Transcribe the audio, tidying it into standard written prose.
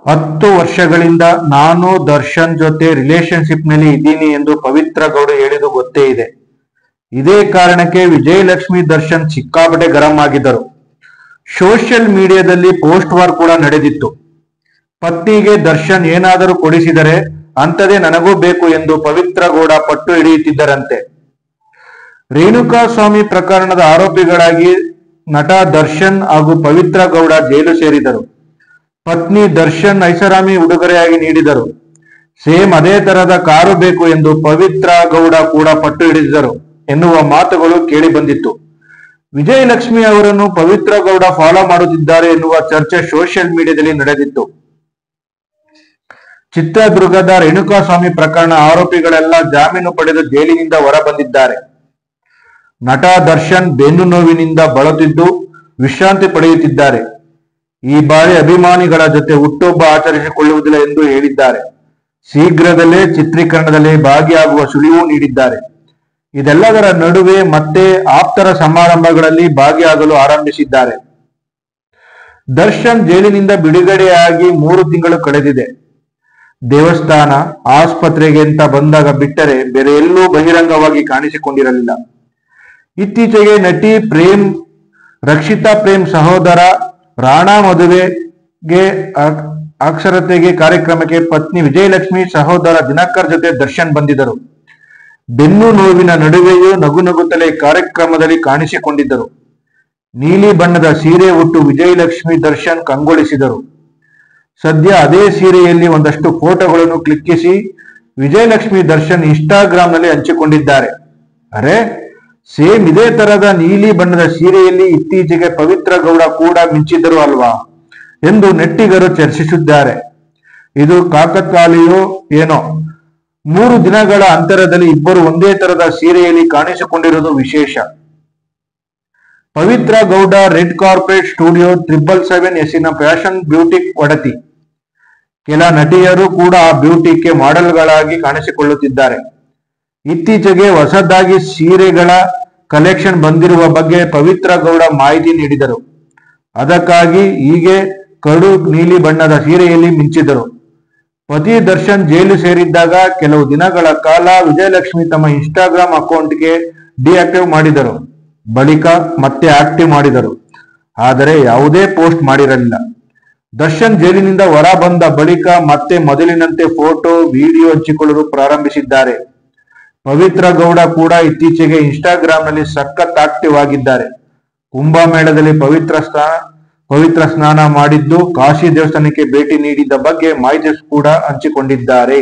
10 ವರ್ಷಗಳಿಂದ ನಾನು ದರ್ಶನ್ ಜೊತೆ ರಿಲೇಶನ್ಶಿಪ್ ನಲ್ಲಿ ಇದ್ದೀನಿ ಎಂದು ಪವಿತ್ರ ಗೌಡ ಹೇಳಿದ್ದು ಗೊತ್ತೇ ಇದೆ. ಇದೇ ಕಾರಣಕ್ಕೆ ವಿಜಯಲಕ್ಷ್ಮಿ ದರ್ಶನ್ ಸಿಕ್ಕಾಪಟ್ಟೆ ಗರಂ ಆಗಿದ್ದರು. ಸೋಷಿಯಲ್ ಮೀಡಿಯಾದಲ್ಲಿ ಪೋಸ್ಟ್ ವಾರ್ ಕೂಡ ನಡೆದಿತ್ತು. ಪತ್ನಿಗೆ ದರ್ಶನ್ ಏನಾದರೂ ಕೊಡಿಸಿದರೆ ಅಂಥದೇ ನನಗೂ ಬೇಕು ಎಂದು ಪವಿತ್ರ ಗೌಡ ಪಟ್ಟು ಹಿಡಿಯುತ್ತಿದ್ದರಂತೆ. ರೇಣುಕಾ ಸ್ವಾಮಿ ಪ್ರಕರಣದ ಆರೋಪಿಗಳಾಗಿ ನಟ ದರ್ಶನ್ ಹಾಗೂ ಪವಿತ್ರ ಗೌಡ ಜೈಲು ಸೇರಿದರು. ಪತ್ನಿ ದರ್ಶನ್ ಐಷಾರಾಮಿ ಉಡುಗೊರೆಯಾಗಿ ನೀಡಿದರು. ಸೇಮ್ ಅದೇ ತರಹದ ಕಾರು ಬೇಕು ಎಂದು ಪವಿತ್ರ ಗೌಡ ಕೂಡ ಪಟ್ಟು ಹಿಡಿದಿದ್ದರು ಎನ್ನುವ ಮಾತುಗಳು ಕೇಳಿ ಬಂದಿತ್ತು. ವಿಜಯಲಕ್ಷ್ಮಿ ಅವರನ್ನು ಪವಿತ್ರ ಗೌಡ ಫಾಲೋ ಮಾಡುತ್ತಿದ್ದಾರೆ ಎನ್ನುವ ಚರ್ಚೆ ಸೋಷಿಯಲ್ ಮೀಡಿಯಾದಲ್ಲಿ ನಡೆದಿತ್ತು. ಚಿತ್ರದುರ್ಗದ ರೇಣುಕಾಸ್ವಾಮಿ ಪ್ರಕರಣ ಆರೋಪಿಗಳೆಲ್ಲ ಜಾಮೀನು ಪಡೆದು ಜೈಲಿನಿಂದ ಹೊರ ಬಂದಿದ್ದಾರೆ. ನಟ ದರ್ಶನ್ ಬೆನ್ನು ನೋವಿನಿಂದ ಬಳಲುತ್ತಿದ್ದು ವಿಶ್ರಾಂತಿ ಪಡೆಯುತ್ತಿದ್ದಾರೆ. ಈ ಬಾರಿ ಅಭಿಮಾನಿಗಳ ಜೊತೆ ಹುಟ್ಟುಹಬ್ಬ ಆಚರಿಸಿಕೊಳ್ಳುವುದಿಲ್ಲ ಎಂದು ಹೇಳಿದ್ದಾರೆ. ಶೀಘ್ರದಲ್ಲೇ ಚಿತ್ರೀಕರಣದಲ್ಲಿ ಭಾಗಿಯಾಗುವ ಸುಳಿವು ನೀಡಿದ್ದಾರೆ. ಇದೆಲ್ಲದರ ನಡುವೆ ಮತ್ತೆ ಆಪ್ತರ ಸಮಾರಂಭಗಳಲ್ಲಿ ಭಾಗಿಯಾಗಲು ಆರಂಭಿಸಿದ್ದಾರೆ. ದರ್ಶನ್ ಜೈಲಿನಿಂದ ಬಿಡುಗಡೆಯಾಗಿ 3 ತಿಂಗಳು ಕಳೆದಿದೆ. ದೇವಸ್ಥಾನ, ಆಸ್ಪತ್ರೆಗೆ ಅಂತ ಬಂದಾಗ ಬಿಟ್ಟರೆ ಬೇರೆ ಎಲ್ಲೂ ಬಹಿರಂಗವಾಗಿ ಕಾಣಿಸಿಕೊಂಡಿರಲಿಲ್ಲ. ಇತ್ತೀಚೆಗೆ ನಟಿ ರಕ್ಷಿತಾ ಪ್ರೇಮ್ ಸಹೋದರ ರಾಣಾ ಮದುವೆಗೆ ಅಕ್ಷರತೆಗೆ ಕಾರ್ಯಕ್ರಮಕ್ಕೆ ಪತ್ನಿ ವಿಜಯಲಕ್ಷ್ಮಿ ಸಹೋದರ ದಿನಕರ್ ಜೊತೆ ದರ್ಶನ್ ಬಂದಿದ್ದರು. ಬೆನ್ನು ನೋವಿನ ನಡುವೆಯೂ ನಗುನಗುತ್ತಲೇ ಕಾರ್ಯಕ್ರಮದಲ್ಲಿ ಕಾಣಿಸಿಕೊಂಡಿದ್ದರು. ನೀಲಿ ಬಣ್ಣದ ಸೀರೆ ಉಟ್ಟು ವಿಜಯಲಕ್ಷ್ಮಿ ದರ್ಶನ್ ಕಂಗೊಳಿಸಿದರು. ಸದ್ಯ ಅದೇ ಸೀರೆಯಲ್ಲಿ ಒಂದಷ್ಟು ಫೋಟೋಗಳನ್ನು ಕ್ಲಿಕ್ಕಿಸಿ ವಿಜಯಲಕ್ಷ್ಮಿ ದರ್ಶನ್ ಇನ್ಸ್ಟಾಗ್ರಾಂನಲ್ಲಿ ಹಂಚಿಕೊಂಡಿದ್ದಾರೆ. ಅರೆ, ಸೇಮ್ ಇದೇ ತರಹದ ನೀಲಿ ಬಣ್ಣದ ಸೀರೆಯಲ್ಲಿ ಇತ್ತೀಚೆಗೆ ಪವಿತ್ರ ಗೌಡ ಕೂಡ ಮಿಂಚಿದ್ದರು ಅಲ್ವಾ ಎಂದು ನೆಟ್ಟಿಗರು ಚರ್ಚಿಸಿದ್ದಾರೆ. ಇದು ಕಾಕತಾಳೀಯವೋ ಏನೋ, 3 ದಿನಗಳ ಅಂತರದಲ್ಲಿ ಇಬ್ಬರು ಒಂದೇ ತರಹದ ಸೀರೆಯಲ್ಲಿ ಕಾಣಿಸಿಕೊಂಡಿರುವುದು ವಿಶೇಷ. Pavithra Gowda red carpet studio 777 ಹೆಸರಿನ ಫ್ಯಾಷನ್ ಬ್ಯೂಟಿಕ್ ಒಡತಿ. ಕೆಲ ನಟಿಯರು ಕೂಡ ಆ ಬ್ಯೂಟಿಕ್ಗೆ ಮಾಡೆಲ್ಗಳಾಗಿ ಕಾಣಿಸಿಕೊಳ್ಳುತ್ತಿದ್ದಾರೆ. ಇತ್ತೀಚೆಗೆ ಹೊಸದಾಗಿ ಸೀರೆಗಳ ಕಲೆಕ್ಷನ್ ಬಂದಿರುವ ಬಗ್ಗೆ ಪವಿತ್ರ ಗೌಡ ಮಾಹಿತಿ ನೀಡಿದರು. ಅದಕ್ಕಾಗಿ ಹೀಗೆ ಕಡು ನೀಲಿ ಬಣ್ಣದ ಸೀರೆಯಲ್ಲಿ ಮಿಂಚಿದರು. ಪತಿ ದರ್ಶನ್ ಜೈಲು ಸೇರಿದ್ದಾಗ ಕೆಲವು ದಿನಗಳ ಕಾಲ ವಿಜಯಲಕ್ಷ್ಮಿ ತಮ್ಮ ಇನ್ಸ್ಟಾಗ್ರಾಮ್ ಅಕೌಂಟ್ಗೆ ಡಿಆಕ್ಟಿವ್ ಮಾಡಿದರು. ಬಳಿಕ ಮತ್ತೆ ಆಕ್ಟಿವ್ ಮಾಡಿದರು. ಆದರೆ ಯಾವುದೇ ಪೋಸ್ಟ್ ಮಾಡಿರಲಿಲ್ಲ. ದರ್ಶನ್ ಜೈಲಿನಿಂದ ಹೊರ ಬಂದ ಬಳಿಕ ಮತ್ತೆ ಮೊದಲಿನಂತೆ ಫೋಟೋ, ವಿಡಿಯೋ ಹಂಚಿಕೊಳ್ಳಲು ಪ್ರಾರಂಭಿಸಿದ್ದಾರೆ. ಪವಿತ್ರ ಗೌಡ ಕೂಡ ಇತ್ತೀಚೆಗೆ ಇನ್ಸ್ಟಾಗ್ರಾಂನಲ್ಲಿ ಸಖತ್ ಆಕ್ಟಿವ್ ಆಗಿದ್ದಾರೆ. ಕುಂಭಮೇಳದಲ್ಲಿ ಪವಿತ್ರ ಸ್ನಾನ ಮಾಡಿದ್ದು, ಕಾಶಿ ದೇವಸ್ಥಾನಕ್ಕೆ ಭೇಟಿ ನೀಡಿದ್ದ ಬಗ್ಗೆ ಮಾಹಿತಿ ಕೂಡ ಹಂಚಿಕೊಂಡಿದ್ದಾರೆ.